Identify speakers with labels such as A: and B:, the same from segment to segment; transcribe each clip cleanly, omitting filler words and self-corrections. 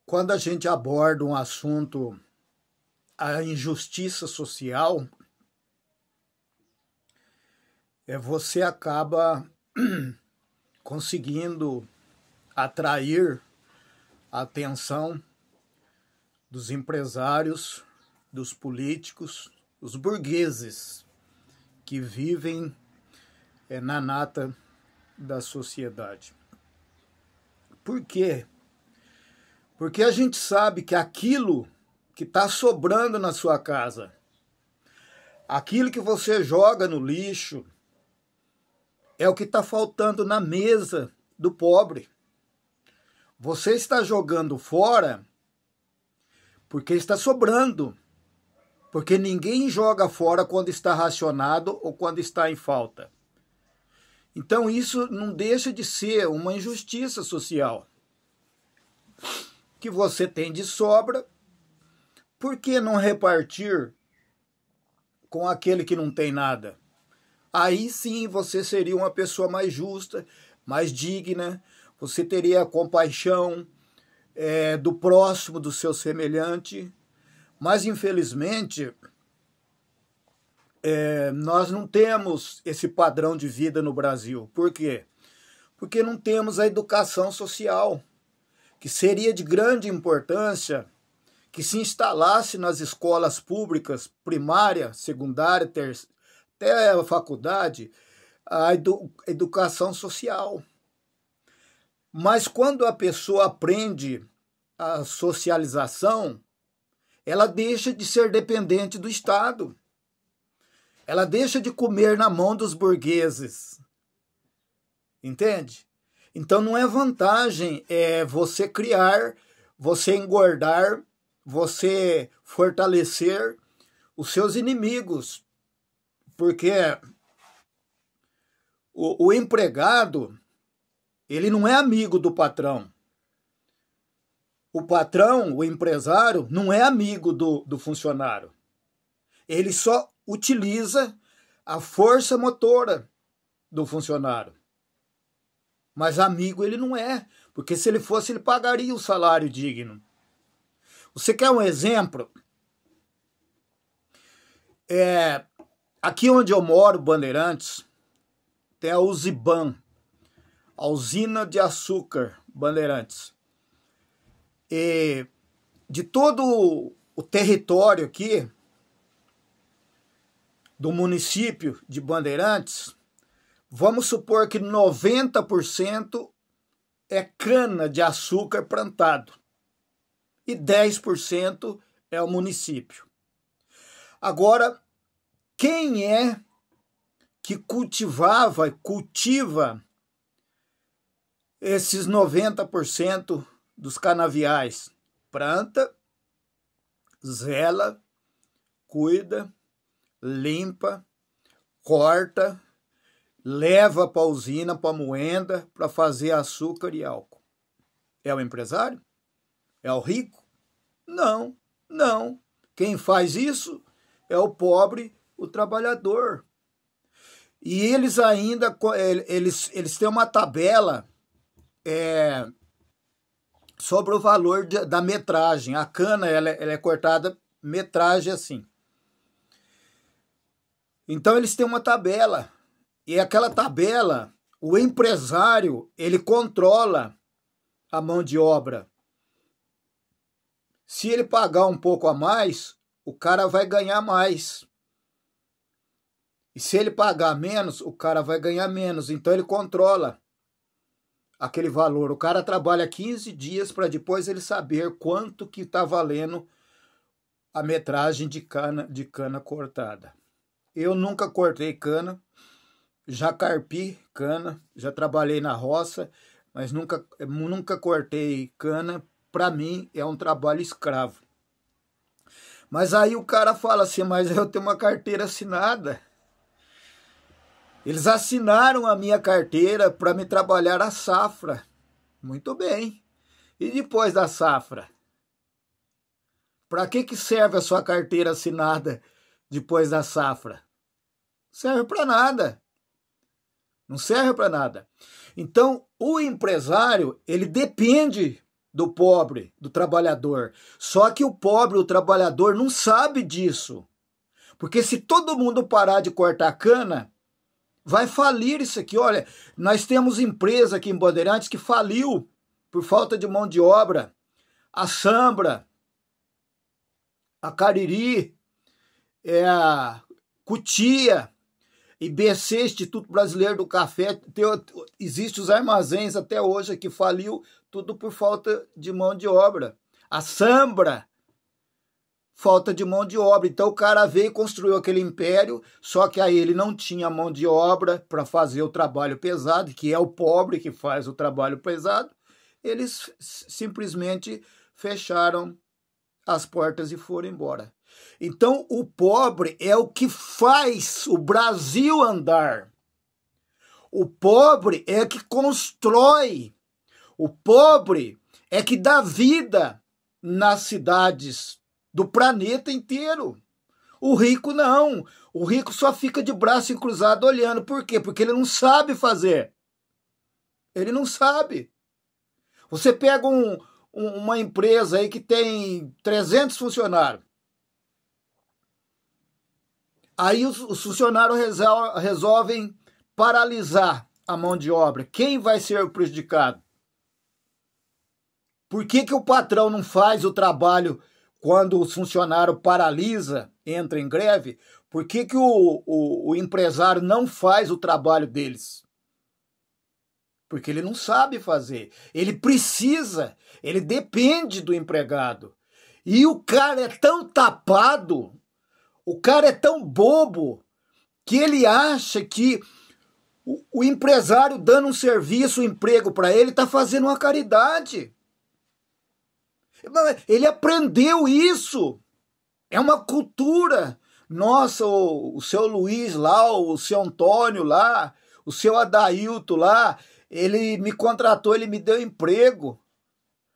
A: Quando a gente aborda um assunto, a injustiça social, você acaba conseguindo atrair a atenção dos empresários, dos políticos, dos burgueses que vivem na nata da sociedade. Por quê? Porque a gente sabe que aquilo que está sobrando na sua casa, aquilo que você joga no lixo, é o que está faltando na mesa do pobre. Você está jogando fora porque está sobrando. Porque ninguém joga fora quando está racionado ou quando está em falta. Então isso não deixa de ser uma injustiça social. Que você tem de sobra, por que não repartir com aquele que não tem nada? Aí sim você seria uma pessoa mais justa, mais digna, você teria compaixão do próximo, do seu semelhante. Mas, infelizmente, nós não temos esse padrão de vida no Brasil. Por quê? Porque não temos a educação social, que seria de grande importância que se instalasse nas escolas públicas, primária, secundária, até a faculdade, a educação social. Mas quando a pessoa aprende a socialização, ela deixa de ser dependente do Estado. Ela deixa de comer na mão dos burgueses. Entende? Então não é vantagem você criar, você engordar, você fortalecer os seus inimigos. Porque o empregado, ele não é amigo do patrão. O patrão, o empresário, não é amigo do funcionário. Ele só utiliza a força motora do funcionário. Mas amigo ele não é, porque se ele fosse, ele pagaria o salário digno. Você quer um exemplo? Aqui onde eu moro, Bandeirantes, tem a Usiban, a usina de açúcar Bandeirantes. E de todo o território aqui, do município de Bandeirantes, vamos supor que 90% é cana de açúcar plantado e 10% é o município. Agora, quem é que cultiva esses 90% dos canaviais? Planta, zela, cuida, limpa, corta, leva para a usina, para a moenda, para fazer açúcar e álcool. É o empresário? É o rico? Não, não. Quem faz isso é o pobre, o trabalhador. E eles ainda, eles têm uma tabela sobre o valor da metragem. A cana ela é cortada metragem assim. Então eles têm uma tabela, e aquela tabela, o empresário, ele controla a mão de obra. Se ele pagar um pouco a mais, o cara vai ganhar mais. E se ele pagar menos, o cara vai ganhar menos. Então ele controla aquele valor. O cara trabalha 15 dias para depois ele saber quanto que está valendo a metragem de cana cortada. Eu nunca cortei cana, já carpi cana, já trabalhei na roça, mas nunca cortei cana. Para mim é um trabalho escravo. Mas aí o cara fala assim, mas eu tenho uma carteira assinada. Eles assinaram a minha carteira para me trabalhar a safra. Muito bem. E depois da safra? Para que serve a sua carteira assinada depois da safra? Serve para nada. Não serve para nada. Então, o empresário, ele depende do pobre, do trabalhador. Só que o pobre, o trabalhador, não sabe disso. Porque se todo mundo parar de cortar cana, vai falir isso aqui. Olha, nós temos empresa aqui em Bandeirantes que faliu por falta de mão de obra. A Sambra, a Cariri, a Cutia, IBC, Instituto Brasileiro do Café, existe os armazéns até hoje que faliu, tudo por falta de mão de obra. A Sambra, falta de mão de obra. Então o cara veio e construiu aquele império, só que aí ele não tinha mão de obra para fazer o trabalho pesado, que é o pobre que faz o trabalho pesado. Eles simplesmente fecharam as portas e foram embora. Então o pobre é o que faz o Brasil andar. O pobre é que constrói. O pobre é que dá vida nas cidades do planeta inteiro. O rico não. O rico só fica de braço cruzado olhando. Por quê? Porque ele não sabe fazer. Ele não sabe. Você pega uma empresa aí que tem 300 funcionários. Aí os funcionários resolvem paralisar a mão de obra. Quem vai ser prejudicado? Por que o patrão não faz o trabalho quando o funcionário paralisa, entra em greve? Por que o empresário não faz o trabalho deles? Porque ele não sabe fazer. Ele precisa, ele depende do empregado. E o cara é tão tapado, o cara é tão bobo, que ele acha que o empresário dando um serviço, um emprego para ele, está fazendo uma caridade. Ele aprendeu isso. É uma cultura. Nossa, o seu Luiz lá, o seu Antônio lá, o seu Adailto lá, ele me contratou, ele me deu emprego.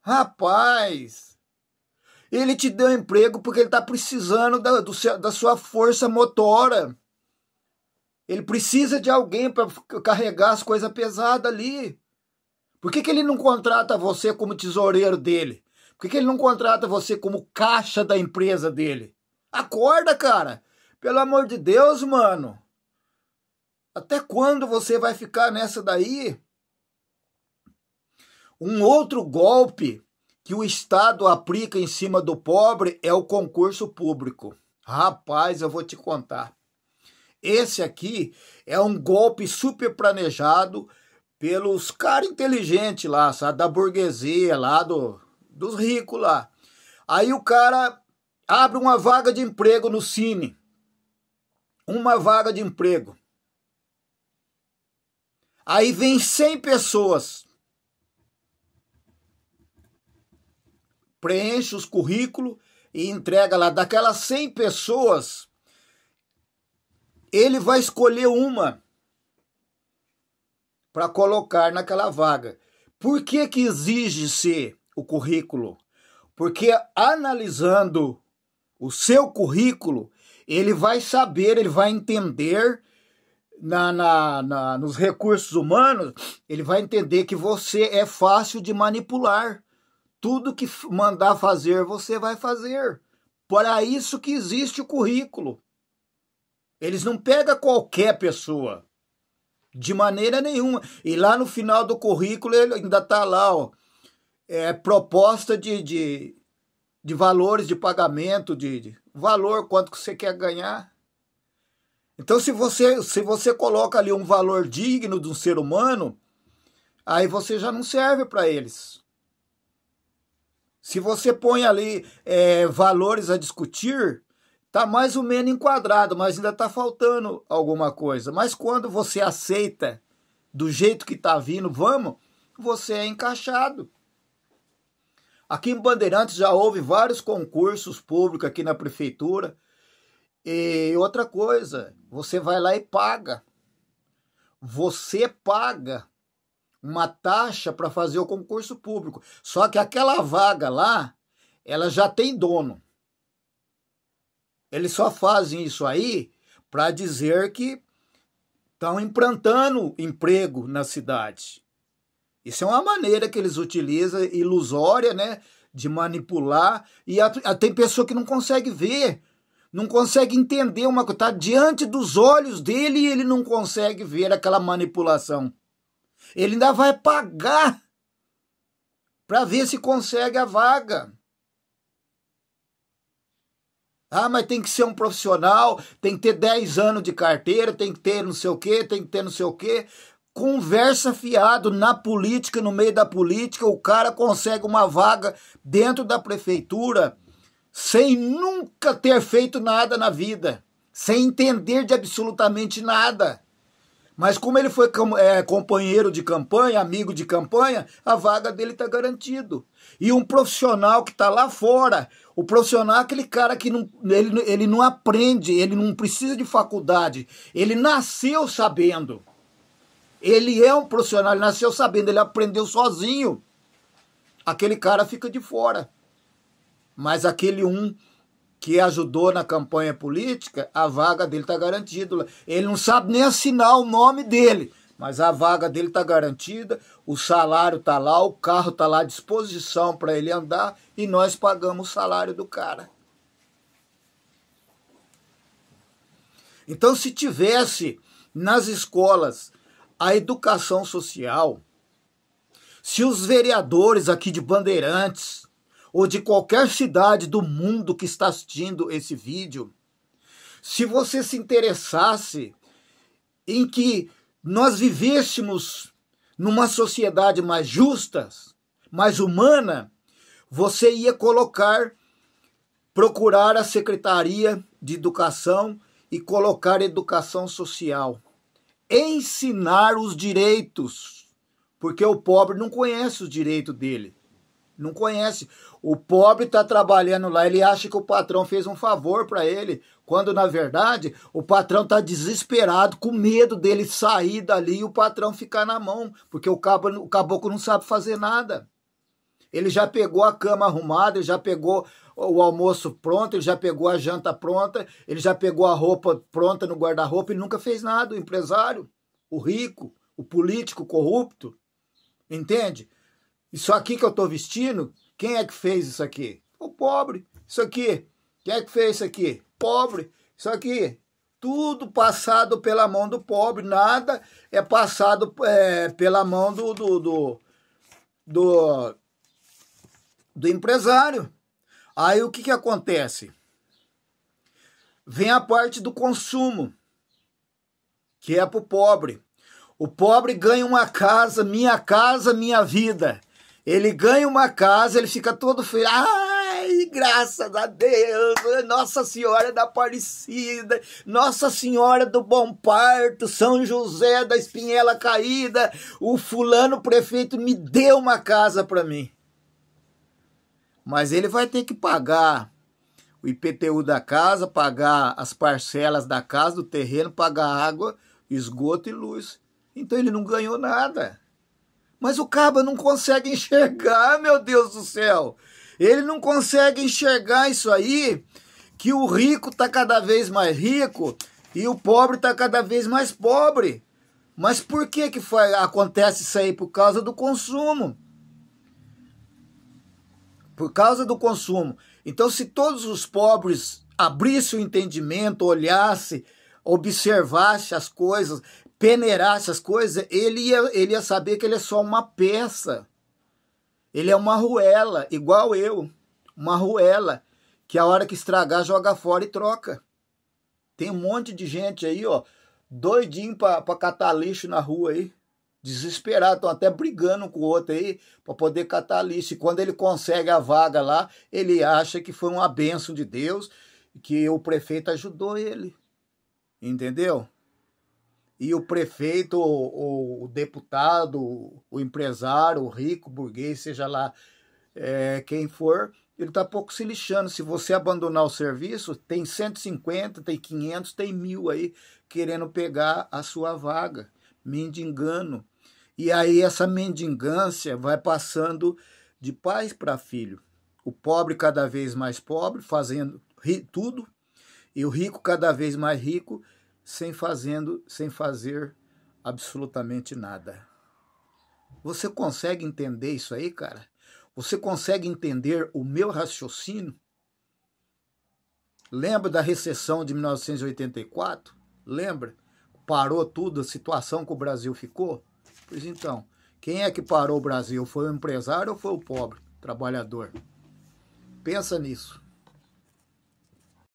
A: Rapaz, ele te deu emprego porque ele está precisando da sua força motora. Ele precisa de alguém para carregar as coisas pesadas ali. Por que ele não contrata você como tesoureiro dele? Por que ele não contrata você como caixa da empresa dele? Acorda, cara. Pelo amor de Deus, mano. Até quando você vai ficar nessa daí? Um outro golpe que o Estado aplica em cima do pobre é o concurso público. Rapaz, eu vou te contar. Esse aqui é um golpe super planejado pelos caras inteligentes lá, sabe? Da burguesia lá, dos ricos lá. Aí o cara abre uma vaga de emprego no Cine. Uma vaga de emprego. Aí vem 100 pessoas. Preenche os currículos e entrega lá. Daquelas 100 pessoas, ele vai escolher uma para colocar naquela vaga. Por que exige-se o currículo? Porque analisando o seu currículo, ele vai saber, ele vai entender nos recursos humanos, ele vai entender que você é fácil de manipular. Tudo que mandar fazer, você vai fazer. Para isso que existe o currículo. Eles não pegam qualquer pessoa. De maneira nenhuma. E lá no final do currículo, ele ainda está lá, ó, proposta de valores de pagamento, de valor, quanto que você quer ganhar. Então, se você coloca ali um valor digno de um ser humano, aí você já não serve para eles. Se você põe ali valores a discutir, está mais ou menos enquadrado, mas ainda está faltando alguma coisa. Mas quando você aceita do jeito que está vindo, você é encaixado. Aqui em Bandeirantes já houve vários concursos públicos aqui na prefeitura. E outra coisa, você vai lá e paga. Você paga uma taxa para fazer o concurso público. Só que aquela vaga lá, ela já tem dono. Eles só fazem isso aí para dizer que estão implantando emprego na cidade. Isso é uma maneira que eles utilizam, ilusória, né, de manipular. E tem pessoa que não consegue ver, não consegue entender uma coisa. Está diante dos olhos dele e ele não consegue ver aquela manipulação. Ele ainda vai pagar para ver se consegue a vaga. Ah, mas tem que ser um profissional, tem que ter 10 anos de carteira, tem que ter não sei o quê, tem que ter não sei o quê. Conversa fiado na política, no meio da política, o cara consegue uma vaga dentro da prefeitura sem nunca ter feito nada na vida, sem entender de absolutamente nada. Mas como ele foi companheiro de campanha, amigo de campanha, a vaga dele está garantido. E um profissional que está lá fora, o profissional é aquele cara que ele não aprende, ele não precisa de faculdade, ele nasceu sabendo. Ele é um profissional, ele nasceu sabendo, ele aprendeu sozinho. Aquele cara fica de fora. Mas aquele que ajudou na campanha política, a vaga dele está garantida. Ele não sabe nem assinar o nome dele, mas a vaga dele está garantida, o salário está lá, o carro está lá à disposição para ele andar e nós pagamos o salário do cara. Então, se tivesse nas escolas a educação social, se os vereadores aqui de Bandeirantes ou de qualquer cidade do mundo que está assistindo esse vídeo, se você se interessasse em que nós vivêssemos numa sociedade mais justa, mais humana, você ia procurar a Secretaria de Educação e colocar educação social. Ensinar os direitos, porque o pobre não conhece os direitos dele. Não conhece. O pobre está trabalhando lá, ele acha que o patrão fez um favor para ele, quando na verdade o patrão está desesperado, com medo dele sair dali e o patrão ficar na mão, porque o caboclo não sabe fazer nada. Ele já pegou a cama arrumada, ele já pegou o almoço pronto, ele já pegou a janta pronta, ele já pegou a roupa pronta no guarda-roupa, ele nunca fez nada, o empresário, o rico, o político corrupto, entende? Isso aqui que eu estou vestindo, quem é que fez isso aqui? O pobre. Isso aqui, quem é que fez isso aqui? Pobre. Isso aqui, tudo passado pela mão do pobre, nada é passado pela mão do empresário. Aí o que acontece? Vem a parte do consumo, que é para o pobre. O pobre ganha uma casa, minha vida. Ele ganha uma casa, ele fica todo feliz. Ai, graças a Deus, Nossa Senhora da Aparecida, Nossa Senhora do Bom Parto, São José da Espinhela Caída, o fulano prefeito me deu uma casa para mim. Mas ele vai ter que pagar o IPTU da casa, pagar as parcelas da casa, do terreno, pagar água, esgoto e luz. Então ele não ganhou nada. Mas o caba não consegue enxergar, meu Deus do céu. Ele não consegue enxergar isso aí, que o rico está cada vez mais rico e o pobre está cada vez mais pobre. Mas por que acontece isso aí? Por causa do consumo. Por causa do consumo. Então, se todos os pobres abrissem o entendimento, olhassem, observassem as coisas, peneirasse as coisas, ele ia saber que ele é só uma peça. Ele é uma arruela, igual eu. Uma arruela, que a hora que estragar, joga fora e troca. Tem um monte de gente aí, ó, doidinho para catar lixo na rua aí. Desesperado, estão até brigando com o outro aí para poder catar lixo. E quando ele consegue a vaga lá, ele acha que foi uma bênção de Deus, que o prefeito ajudou ele. Entendeu? E o prefeito, o deputado, o empresário, o rico, o burguês, seja lá quem for, ele está pouco se lixando. Se você abandonar o serviço, tem 150, tem 500, tem 1.000 aí querendo pegar a sua vaga, mendigando. E aí essa mendigância vai passando de pai para filho. O pobre cada vez mais pobre, fazendo tudo, e o rico cada vez mais rico, sem fazer absolutamente nada. Você consegue entender isso aí, cara? Você consegue entender o meu raciocínio? Lembra da recessão de 1984? Lembra? Parou tudo, a situação que o Brasil ficou? Pois então, quem é que parou o Brasil? Foi o empresário ou foi o pobre, trabalhador? Pensa nisso.